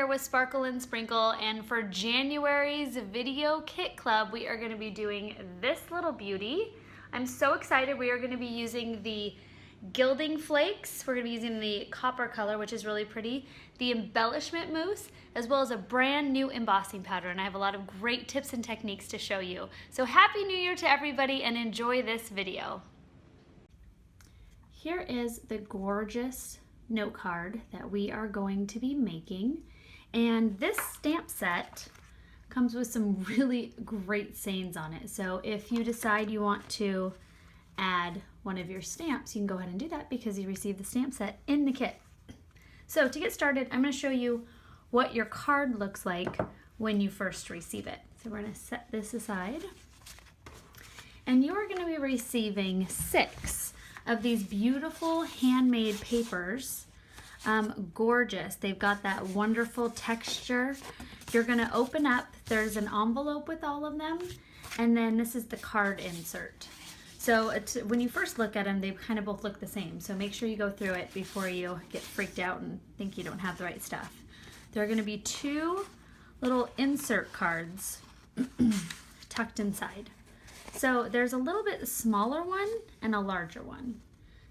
here with Sparkle and Sprinkle, and for January's video kit club, we are going to be doing this little beauty. I'm so excited. We are going to be using the Gilding Flakes. We're going to be using the copper color, which is really pretty, the Embellishment Mousse, as well as a brand new embossing powder, and I have a lot of great tips and techniques to show you. So Happy New Year to everybody and enjoy this video. Here is the gorgeous note card that we are going to be making, and this stamp set comes with some really great sayings on it. So if you decide you want to add one of your stamps, you can go ahead and do that because you received the stamp set in the kit. So to get started, I'm going to show you what your card looks like when you first receive it. So we're going to set this aside, and you're going to be receiving 6 of these beautiful handmade papers. Gorgeous. They've got that wonderful texture. You're gonna open up, there's an envelope with all of them, and then this is the card insert. So when you first look at them, they kind of both look the same. So make sure you go through it before you get freaked out and think you don't have the right stuff. There are gonna be 2 little insert cards tucked inside. So there's a little bit smaller one and a larger one.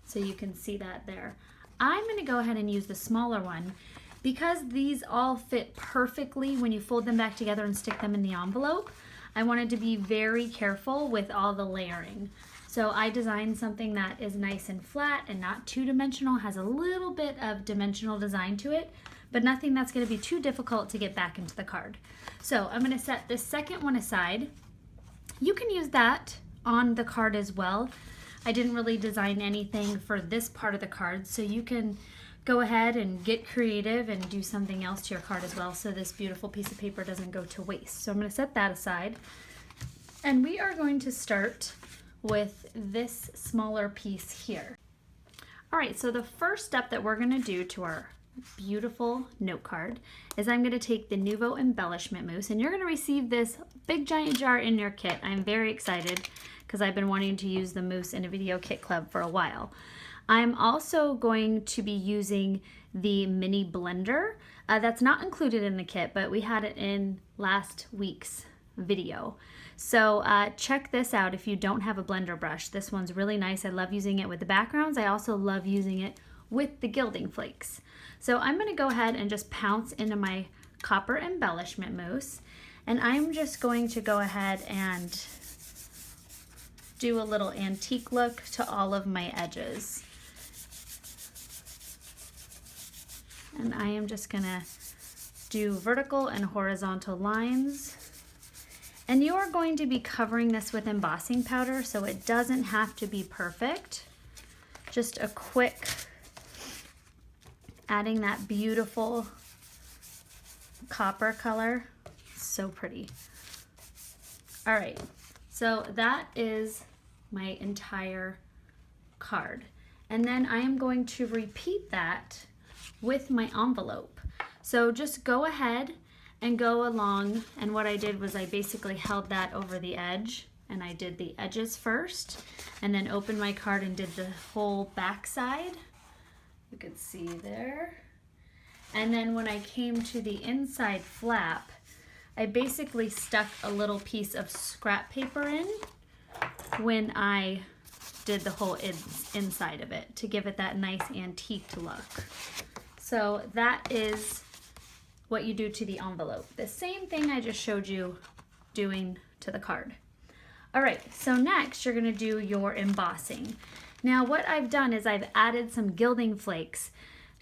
So you can see that there. I'm going to go ahead and use the smaller one because these all fit perfectly when you fold them back together and stick them in the envelope. I wanted to be very careful with all the layering. So I designed something that is nice and flat and not two-dimensional, has a little bit of dimensional design to it, but nothing that's going to be too difficult to get back into the card. So I'm going to set this second one aside. You can use that on the card as well. I didn't really design anything for this part of the card, so you can go ahead and get creative and do something else to your card as well, so this beautiful piece of paper doesn't go to waste. So I'm going to set that aside, and we are going to start with this smaller piece here. All right, so the first step that we're going to do to our beautiful note card is I'm going to take the Nuvo Embellishment Mousse, and you're going to receive this big giant jar in your kit. I'm very excited because I've been wanting to use the mousse in a video kit club for a while. I'm also going to be using the mini blender. That's not included in the kit, but we had it in last week's video. So check this out if you don't have a blender brush. This one's really nice. I love using it with the backgrounds. I also love using it with the Gilding Flakes. So I'm going to go ahead and just pounce into my copper embellishment mousse, and I'm just going to go ahead and do a little antique look to all of my edges. And I am just going to do vertical and horizontal lines. And you are going to be covering this with embossing powder, so it doesn't have to be perfect. Just a quick adding that beautiful copper color. So pretty. All right, so that is my entire card. And then I am going to repeat that with my envelope. So just go ahead and go along, and what I did was I basically held that over the edge, and I did the edges first, and then opened my card and did the whole back side. You can see there. And then when I came to the inside flap, I basically stuck a little piece of scrap paper in when I did the whole inside of it to give it that nice antique look. So that is what you do to the envelope. The same thing I just showed you doing to the card. All right, so next you're gonna do your embossing. Now what I've done is I've added some Gilding Flakes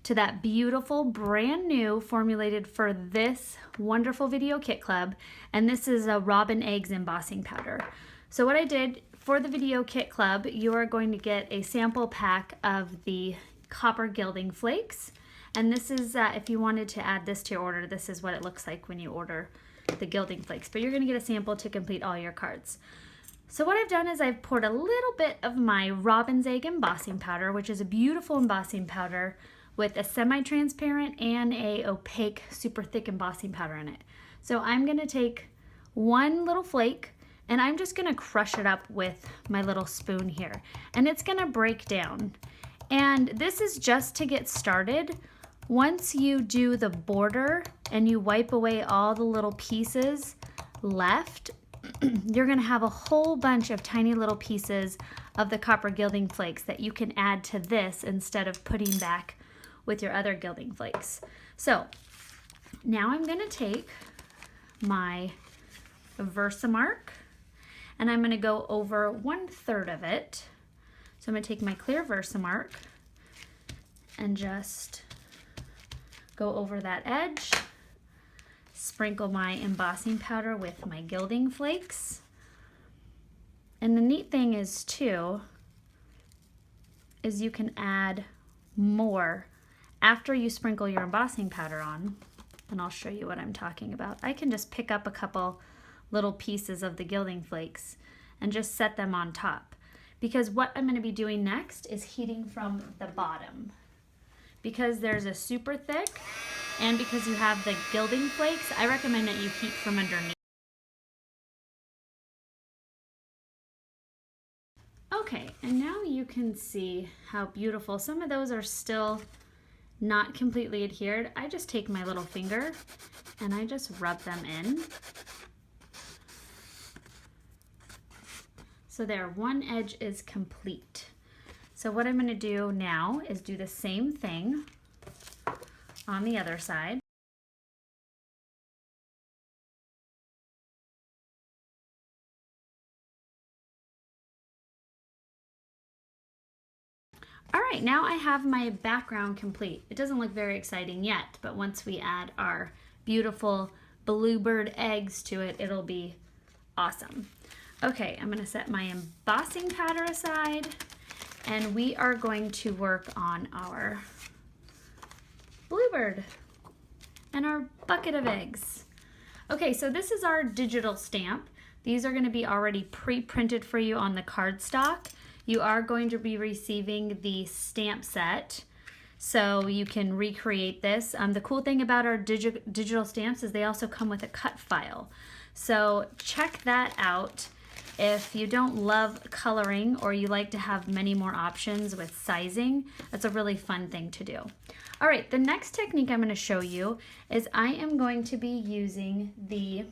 to that beautiful brand new formulated for this wonderful video kit club, and this is a Robin Eggs embossing powder. So what I did for the video kit club, you are going to get a sample pack of the copper Gilding Flakes, and this is if you wanted to add this to your order, this is what it looks like when you order the Gilding Flakes, but you're going to get a sample to complete all your cards. So what I've done is I've poured a little bit of my Robin's Egg embossing powder, which is a beautiful embossing powder with a semi-transparent and a opaque super thick embossing powder in it. So I'm going to take one little flake and I'm just going to crush it up with my little spoon here, and it's going to break down. And this is just to get started once you do the border and you wipe away all the little pieces left, you're gonna have a whole bunch of tiny little pieces of the copper gilding flakes that you can add to this instead of putting back with your other gilding flakes. So now I'm gonna take my VersaMark and I'm gonna go over 1/3 of it. So I'm gonna take my clear VersaMark and just go over that edge, sprinkle my embossing powder with my gilding flakes. And the neat thing is too, is you can add more after you sprinkle your embossing powder on, and I'll show you what I'm talking about. I can just pick up a couple little pieces of the gilding flakes and just set them on top. Because what I'm gonna be doing next is heating from the bottom. Because there's a super thick and because you have the gilding flakes, I recommend that you heat from underneath. Okay, and now you can see how beautiful. Some of those are still not completely adhered. I just take my little finger and I just rub them in. So there, one edge is complete. So what I'm gonna do now is do the same thing on the other side. All right, now I have my background complete. It doesn't look very exciting yet, but once we add our beautiful bluebird eggs to it, it'll be awesome. Okay, I'm gonna set my embossing powder aside and we are going to work on our bluebird and our bucket of eggs. Okay, so this is our digital stamp. These are gonna be already pre-printed for you on the cardstock. You are going to be receiving the stamp set, so you can recreate this. The cool thing about our digital stamps is they also come with a cut file. So check that out. If you don't love coloring or you like to have many more options with sizing, that's a really fun thing to do. All right, the next technique I'm going to show you is I am going to be using the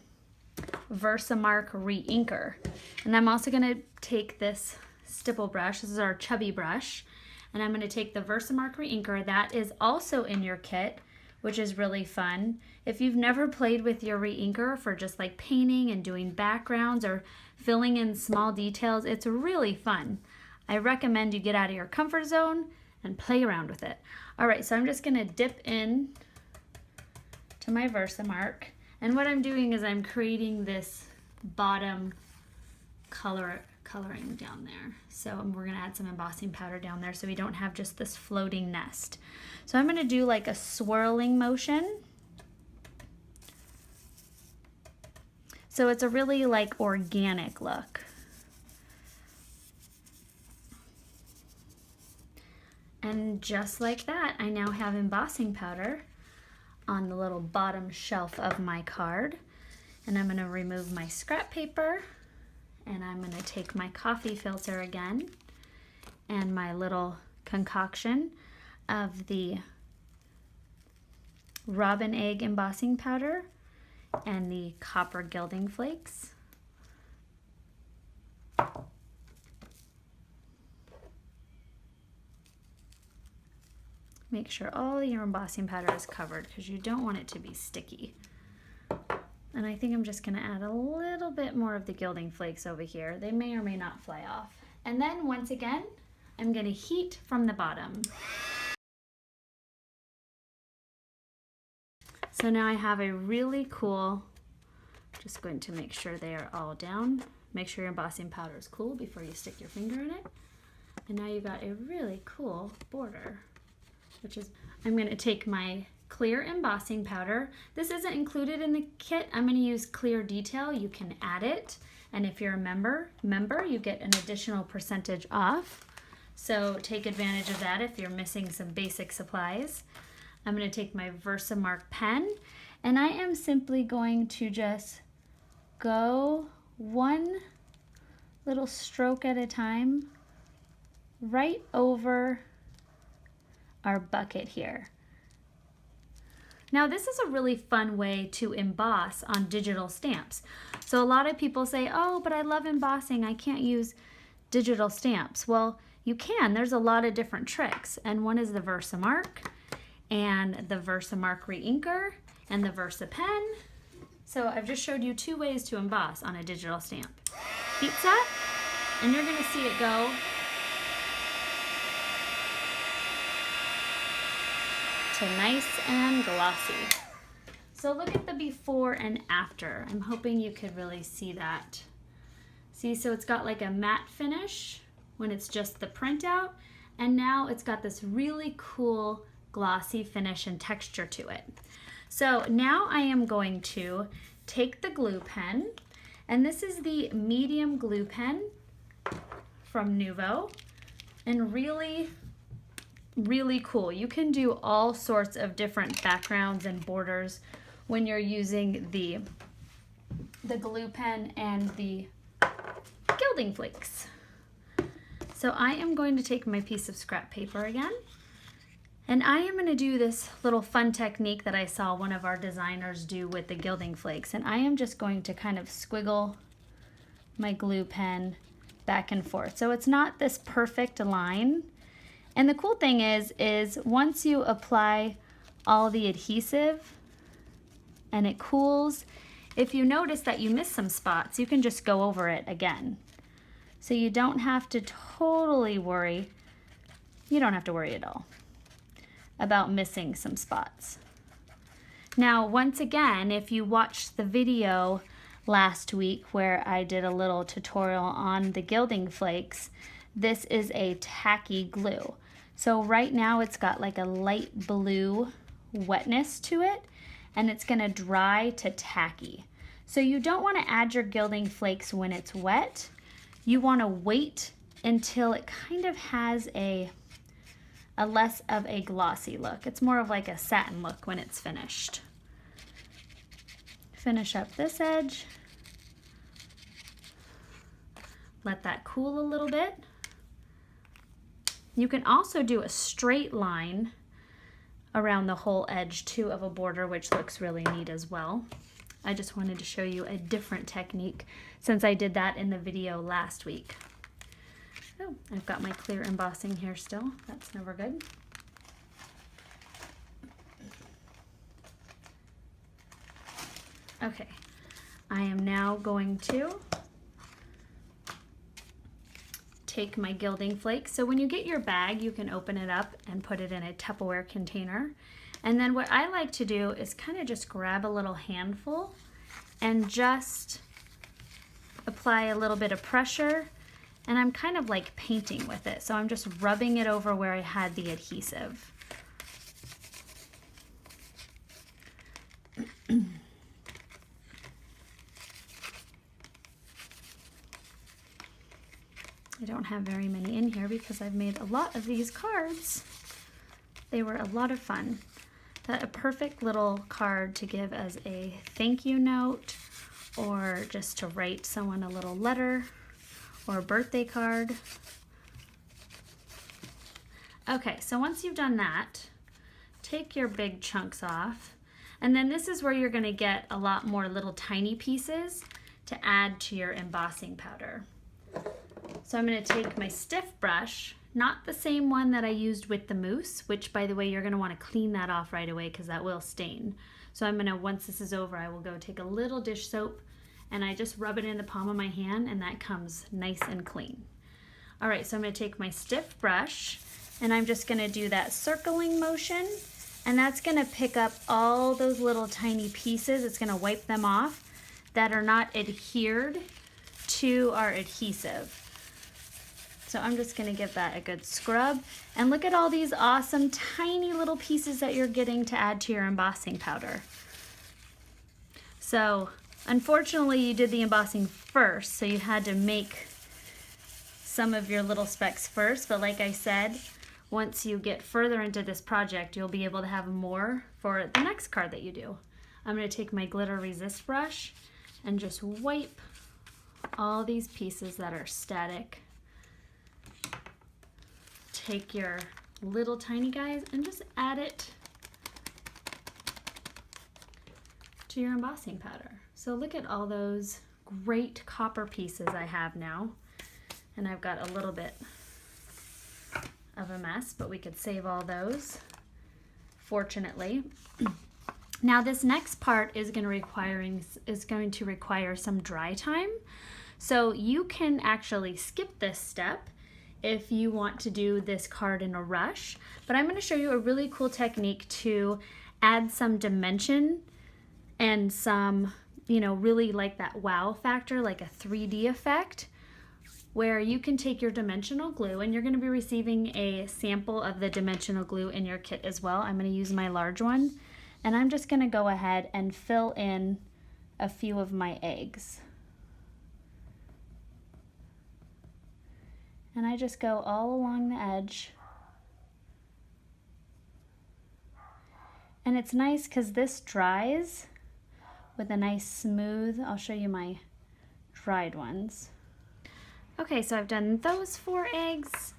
VersaMark Re-Inker. And I'm also going to take this stipple brush, this is our Chubby Brush, and I'm going to take the VersaMark Re-Inker that is also in your kit, which is really fun. If you've never played with your Re-Inker for just like painting and doing backgrounds or filling in small details, it's really fun. I recommend you get out of your comfort zone and play around with it. All right, so I'm just gonna dip in to my VersaMark, and what I'm doing is I'm creating this bottom coloring down there. So we're gonna add some embossing powder down there so we don't have just this floating nest. So I'm gonna do like a swirling motion. So it's a really like organic look. And just like that, I now have embossing powder on the little bottom shelf of my card. And I'm gonna remove my scrap paper, and I'm gonna take my coffee filter again and my little concoction of the robin egg embossing powder and the copper gilding flakes. Make sure all your embossing powder is covered because you don't want it to be sticky. And I think I'm just gonna add a little bit more of the gilding flakes over here. They may or may not fly off. And then once again, I'm gonna heat from the bottom. So now I have a really cool, just going to make sure they are all down. Make sure your embossing powder is cool before you stick your finger in it. And now you've got a really cool border, which is, I'm gonna take my clear embossing powder. This isn't included in the kit. I'm gonna use Clear Detail. You can add it. And if you're a member, you get an additional percentage off. So take advantage of that if you're missing some basic supplies. I'm gonna take my VersaMark pen, and I am simply going to just go one little stroke at a time right over our bucket here. Now this is a really fun way to emboss on digital stamps. So a lot of people say, oh, but I love embossing, I can't use digital stamps. Well, you can. There's a lot of different tricks, and one is the VersaMark and the VersaMark Re-Inker and the VersaPen. So I've just showed you 2 ways to emboss on a digital stamp. Heat set, and you're gonna see it go to nice and glossy. So look at the before and after. I'm hoping you could really see that. See, so it's got like a matte finish when it's just the printout, and now it's got this really cool glossy finish and texture to it. So now I am going to take the glue pen, and this is the medium glue pen from Nuvo, and really cool. You can do all sorts of different backgrounds and borders when you're using the glue pen and the Gilding flakes. So I am going to take my piece of scrap paper again, and I am going to do this little fun technique that I saw one of our designers do with the Gilding flakes, and I am just going to kind of squiggle my glue pen back and forth. So it's not this perfect line. And the cool thing is once you apply all the adhesive and it cools, if you notice that you miss some spots, you can just go over it again. So you don't have to totally worry. You don't have to worry at all about missing some spots. Now, once again, if you watched the video last week where I did a little tutorial on the Gilding flakes, this is a tacky glue. So right now it's got like a light blue wetness to it, and it's gonna dry to tacky. So you don't wanna add your Gilding flakes when it's wet. You wanna wait until it kind of has a less of a glossy look. It's more of like a satin look when it's finished. Finish up this edge. Let that cool a little bit. You can also do a straight line around the whole edge too of a border, which looks really neat as well. I just wanted to show you a different technique since I did that in the video last week. Oh, I've got my clear embossing here still. That's never good. Okay, I am now going to take my Gilding flakes. So when you get your bag, you can open it up and put it in a Tupperware container. And then what I like to do is kind of just grab a little handful and just apply a little bit of pressure, and I'm kind of like painting with it. So I'm just rubbing it over where I had the adhesive. I don't have very many in here because I've made a lot of these cards. They were a lot of fun. A perfect little card to give as a thank you note, or just to write someone a little letter or a birthday card. Okay, so once you've done that, take your big chunks off, and then this is where you're going to get a lot more little tiny pieces to add to your embossing powder. So I'm going to take my stiff brush, not the same one that I used with the mousse, which by the way, you're going to want to clean that off right away because that will stain. So I'm going to, once this is over, I will go take a little dish soap and I just rub it in the palm of my hand, and that comes nice and clean. All right, so I'm going to take my stiff brush and I'm just going to do that circling motion, and that's going to pick up all those little tiny pieces. It's going to wipe them off that are not adhered to our adhesive. So I'm just gonna give that a good scrub, and look at all these awesome tiny little pieces that you're getting to add to your embossing powder. So unfortunately you did the embossing first, so you had to make some of your little specks first, but like I said, once you get further into this project, you'll be able to have more for the next card that you do. I'm gonna take my glitter resist brush and just wipe all these pieces that are static. Take your little tiny guys and just add it to your embossing powder. So look at all those great copper pieces I have now. And I've got a little bit of a mess, but we could save all those, fortunately. Now this next part is going to require some dry time. So you can actually skip this step if you want to do this card in a rush, but I'm going to show you a really cool technique to add some dimension and some, you know, really like that wow factor, like a 3D effect, where you can take your dimensional glue, and you're going to be receiving a sample of the dimensional glue in your kit as well. I'm going to use my large one, and I'm just going to go ahead and fill in a few of my eggs. And I just go all along the edge. And it's nice because this dries with a nice smooth, I'll show you my dried ones. Okay, so I've done those 4 eggs,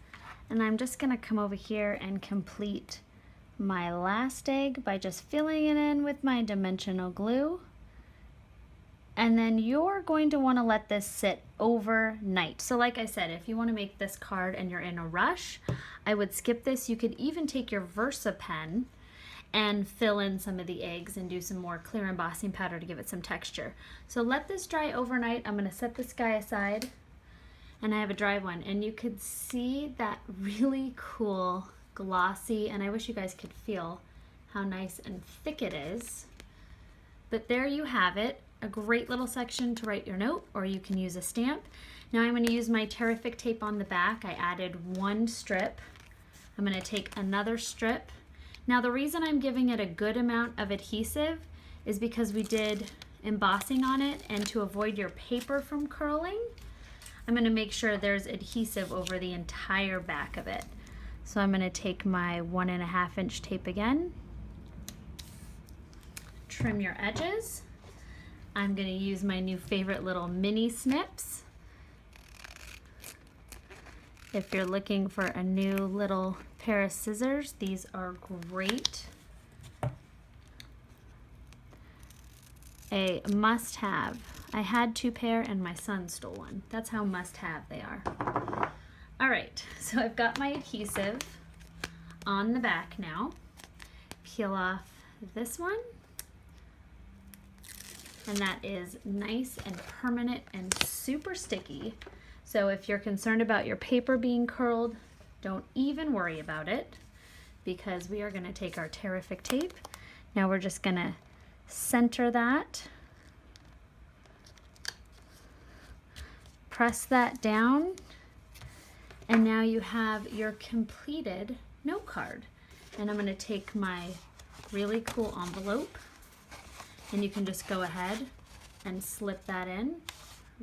and I'm just gonna come over here and complete my last egg by just filling it in with my dimensional glue. And then you're going to want to let this sit overnight. So like I said, if you want to make this card and you're in a rush, I would skip this. You could even take your Versa pen and fill in some of the eggs and do some more clear embossing powder to give it some texture. So let this dry overnight. I'm going to set this guy aside, and I have a dry one, and you could see that really cool glossy, and I wish you guys could feel how nice and thick it is. But there you have it. A great little section to write your note, or you can use a stamp. Now I'm going to use my Tear-ific tape on the back. I added 1 strip. I'm going to take another strip. Now the reason I'm giving it a good amount of adhesive is because we did embossing on it, and to avoid your paper from curling, I'm going to make sure there's adhesive over the entire back of it. So I'm going to take my 1.5 inch tape again, trim your edges. I'm going to use my new favorite little mini snips. If you're looking for a new little pair of scissors, these are great. A must-have. I had 2 pair and my son stole one. That's how must-have they are. All right, so I've got my adhesive on the back now. Peel off this one. And that is nice and permanent and super sticky. So if you're concerned about your paper being curled, don't even worry about it, because we are going to take our Tear-ific tape. Now we're just going to center that, press that down, and now you have your completed note card. And I'm going to take my really cool envelope, and you can just go ahead and slip that in.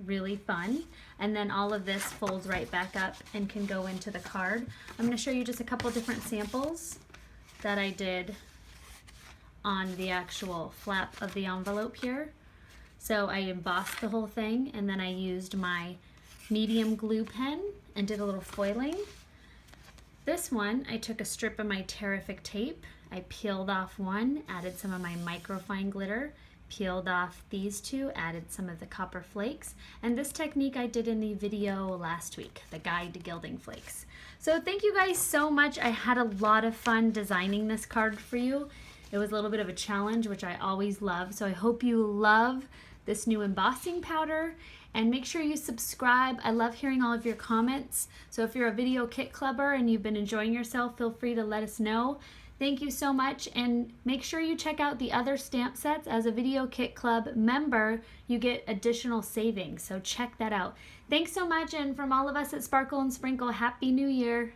Really fun. And then all of this folds right back up and can go into the card. I'm going to show you just a couple different samples that I did on the actual flap of the envelope here. So I embossed the whole thing, and then I used my medium glue pen and did a little foiling. This one, I took a strip of my Tear-ific tape, I peeled off one, added some of my microfine glitter, peeled off these 2, added some of the copper flakes, and this technique I did in the video last week, the guide to gilding flakes. So thank you guys so much. I had a lot of fun designing this card for you. It was a little bit of a challenge, which I always love. So I hope you love this new embossing powder, and make sure you subscribe. I love hearing all of your comments. So if you're a video kit clubber and you've been enjoying yourself, feel free to let us know. Thank you so much, and make sure you check out the other stamp sets. As a Video Kit Club member, you get additional savings, so check that out. Thanks so much, and from all of us at Sparkle and Sprinkle, Happy New Year!